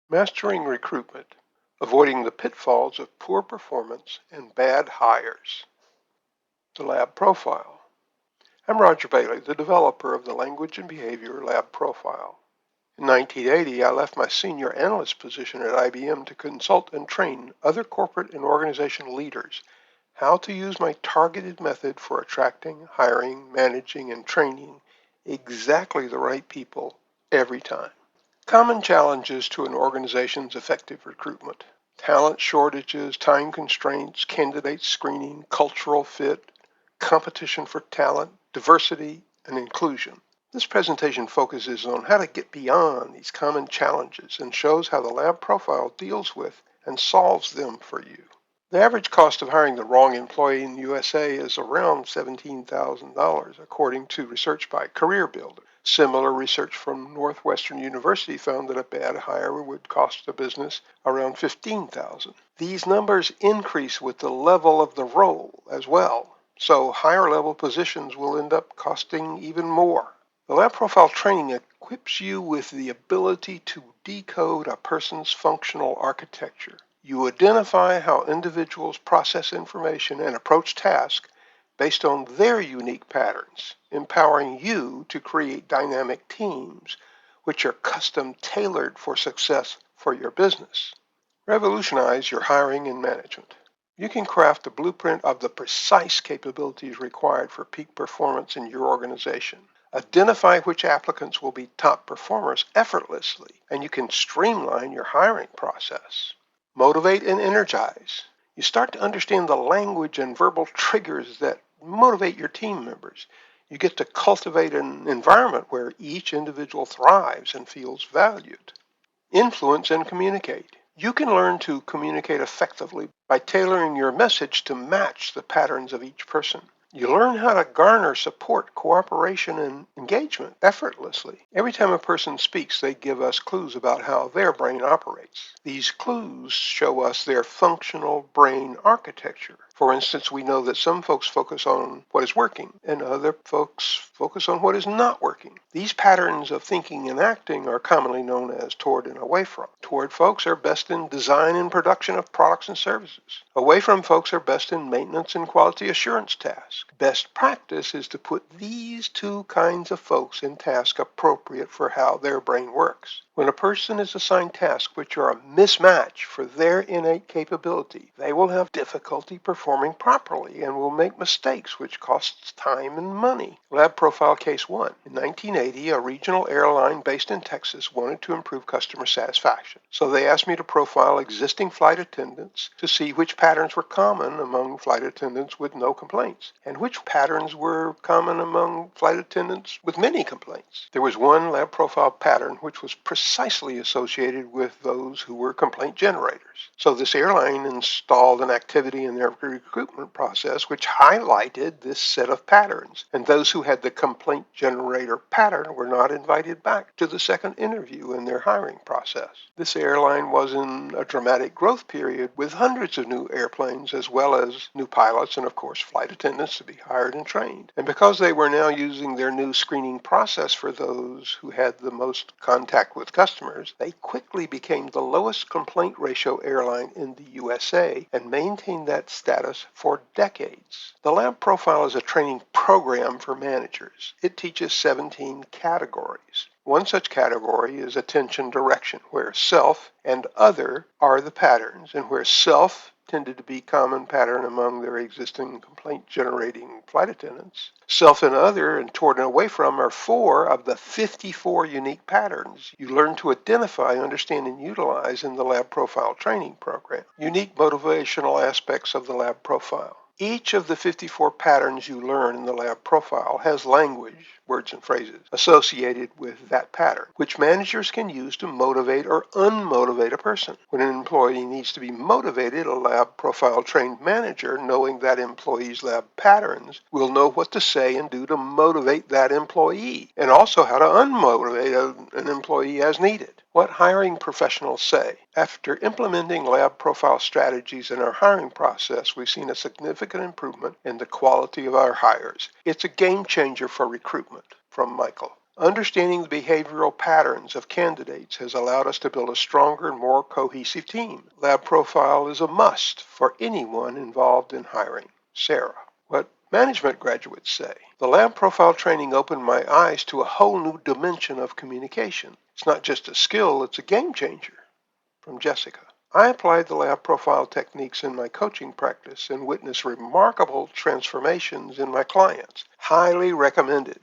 Mastering Recruitment, Avoiding the Pitfalls of Poor Performance and Bad Hires. The Lab Profile. I'm Roger Bailey, the developer of the Language and Behavior Lab Profile. In 1980, I left my senior analyst position at IBM to consult and train other corporate and organization leaders how to use my targeted method for attracting, hiring, managing, and training exactly the right people every time. Common challenges to an organization's effective recruitment: talent shortages, time constraints, candidate screening, cultural fit, competition for talent, diversity, and inclusion. This presentation focuses on how to get beyond these common challenges and shows how the lab profile deals with and solves them for you. The average cost of hiring the wrong employee in the USA is around $17,000, according to research by CareerBuilder. Similar research from Northwestern University found that a bad hire would cost a business around $15,000. These numbers increase with the level of the role as well, so higher level positions will end up costing even more. The lab profile training equips you with the ability to decode a person's functional architecture. You identify how individuals process information and approach tasks based on their unique patterns, empowering you to create dynamic teams which are custom tailored for success for your business. Revolutionize your hiring and management. You can craft a blueprint of the precise capabilities required for peak performance in your organization. Identify which applicants will be top performers effortlessly, and you can streamline your hiring process. Motivate and energize. You start to understand the language and verbal triggers that motivate your team members. You get to cultivate an environment where each individual thrives and feels valued. Influence and communicate. You can learn to communicate effectively by tailoring your message to match the patterns of each person. You learn how to garner support, cooperation, and engagement effortlessly. Every time a person speaks, they give us clues about how their brain operates. These clues show us their functional brain architecture. For instance, we know that some folks focus on what is working and other folks focus on what is not working. These patterns of thinking and acting are commonly known as toward and away from. Toward folks are best in design and production of products and services. Away from folks are best in maintenance and quality assurance tasks. Best practice is to put these two kinds of folks in tasks appropriate for how their brain works. When a person is assigned tasks which are a mismatch for their innate capability, they will have difficulty performing properly and will make mistakes which costs time and money. Lab Profile Case 1. In 1980, a regional airline based in Texas wanted to improve customer satisfaction. So they asked me to profile existing flight attendants to see which patterns were common among flight attendants with no complaints and which patterns were common among flight attendants with many complaints. There was one lab profile pattern which was precisely associated with those who were complaint generators. So this airline installed an activity in their recruitment process which highlighted this set of patterns, and those who had the complaint generator pattern were not invited back to the second interview in their hiring process. This airline was in a dramatic growth period with hundreds of new airplanes as well as new pilots and of course flight attendants to be hired and trained. And because they were now using their new screening process for those who had the most contact with customers, they quickly became the lowest complaint ratio airline in the USA and maintained that status for decades. The Lab Profile is a training program for managers. It teaches 17 categories. One such category is attention direction, where self and other are the patterns, and where self tended to be common pattern among their existing complaint-generating flight attendants. Self and other and toward and away from are 4 of the 54 unique patterns you learn to identify, understand, and utilize in the Lab Profile training program. Unique motivational aspects of the Lab Profile. Each of the 54 patterns you learn in the Lab Profile has language, words and phrases, associated with that pattern, which managers can use to motivate or unmotivate a person. When an employee needs to be motivated, a Lab Profile trained manager, knowing that employee's lab patterns, will know what to say and do to motivate that employee, and also how to unmotivate an employee as needed. What hiring professionals say. After implementing Lab Profile strategies in our hiring process, we've seen a significant improvement in the quality of our hires. It's a game changer for recruitment. From Michael. Understanding the behavioral patterns of candidates has allowed us to build a stronger and more cohesive team. Lab profile is a must for anyone involved in hiring. Sarah. What management graduates say. The lab profile training opened my eyes to a whole new dimension of communication. It's not just a skill, it's a game changer. From Jessica. I applied the lab profile techniques in my coaching practice and witnessed remarkable transformations in my clients. Highly recommended.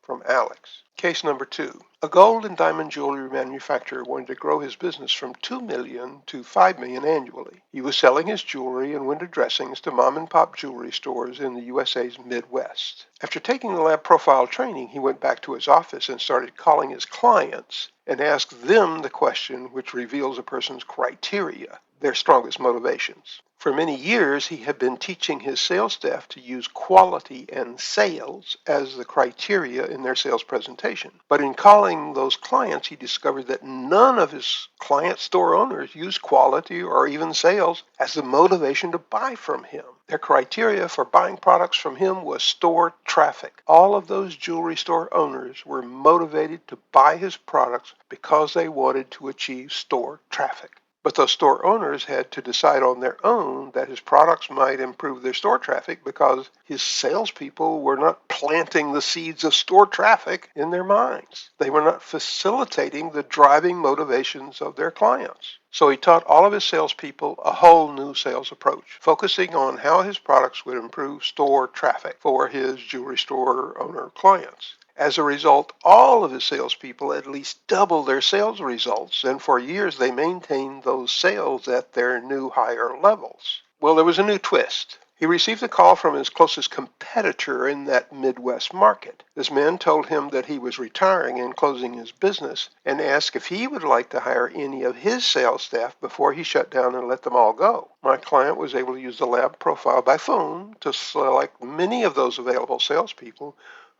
From Alex. Case number 2. A gold and diamond jewelry manufacturer wanted to grow his business from $2 million to $5 million annually. He was selling his jewelry and window dressings to mom and pop jewelry stores in the USA's Midwest. After taking the lab profile training, he went back to his office and started calling his clients and asked them the question which reveals a person's criteria, their strongest motivations. For many years, he had been teaching his sales staff to use quality and sales as the criteria in their sales presentation. But in calling those clients, he discovered that none of his client store owners used quality or even sales as the motivation to buy from him. Their criteria for buying products from him was store traffic. All of those jewelry store owners were motivated to buy his products because they wanted to achieve store traffic. But those store owners had to decide on their own that his products might improve their store traffic because his salespeople were not planting the seeds of store traffic in their minds. They were not facilitating the driving motivations of their clients. So he taught all of his salespeople a whole new sales approach, focusing on how his products would improve store traffic for his jewelry store owner clients. As a result, all of his salespeople at least doubled their sales results, and for years they maintained those sales at their new higher levels. Well, there was a new twist. He received a call from his closest competitor in that Midwest market. This man told him that he was retiring and closing his business and asked if he would like to hire any of his sales staff before he shut down and let them all go. My client was able to use the lab profile by phone to select many of those available salespeople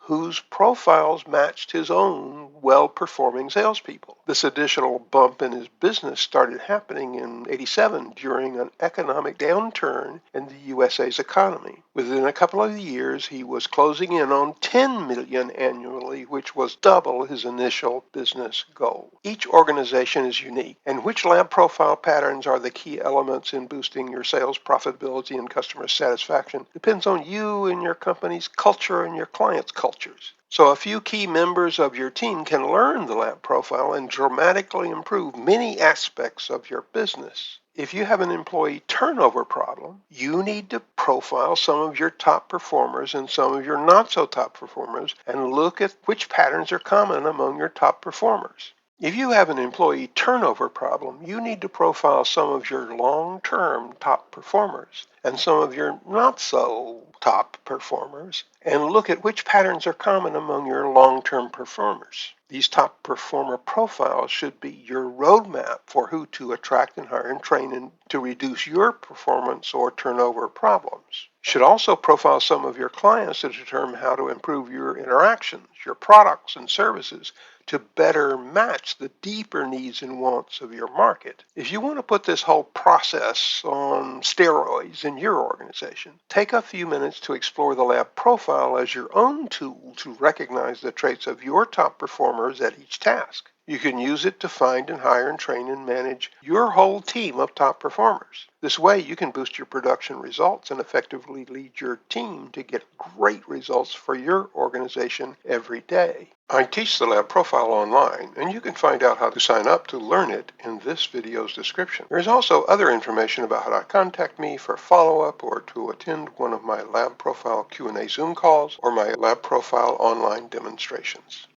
whose profiles matched his own well-performing salespeople. This additional bump in his business started happening in '87 during an economic downturn in the USA's economy. Within a couple of years, he was closing in on $10 million annually, which was double his initial business goal. Each organization is unique, and which lab profile patterns are the key elements in boosting your sales profitability and customer satisfaction depends on you and your company's culture and your client's cultures. So a few key members of your team can learn the lab profile and dramatically improve many aspects of your business. If you have an employee turnover problem, you need to profile some of your top performers and some of your not so top performers and look at which patterns are common among your top performers. If you have an employee turnover problem, you need to profile some of your long-term top performers and some of your not-so top performers and look at which patterns are common among your long-term performers. These top performer profiles should be your roadmap for who to attract and hire and train and to reduce your performance or turnover problems. You should also profile some of your clients to determine how to improve your interactions, your products and services to better match the deeper needs and wants of your market. If you want to put this whole process on steroids in your organization, take a few minutes to explore the lab profile as your own tool to recognize the traits of your top performers at each task. You can use it to find and hire and train and manage your whole team of top performers. This way, you can boost your production results and effectively lead your team to get great results for your organization every day. I teach the lab profile online, and you can find out how to sign up to learn it in this video's description. There's also other information about how to contact me for follow-up or to attend one of my lab profile Q&A Zoom calls or my lab profile online demonstrations.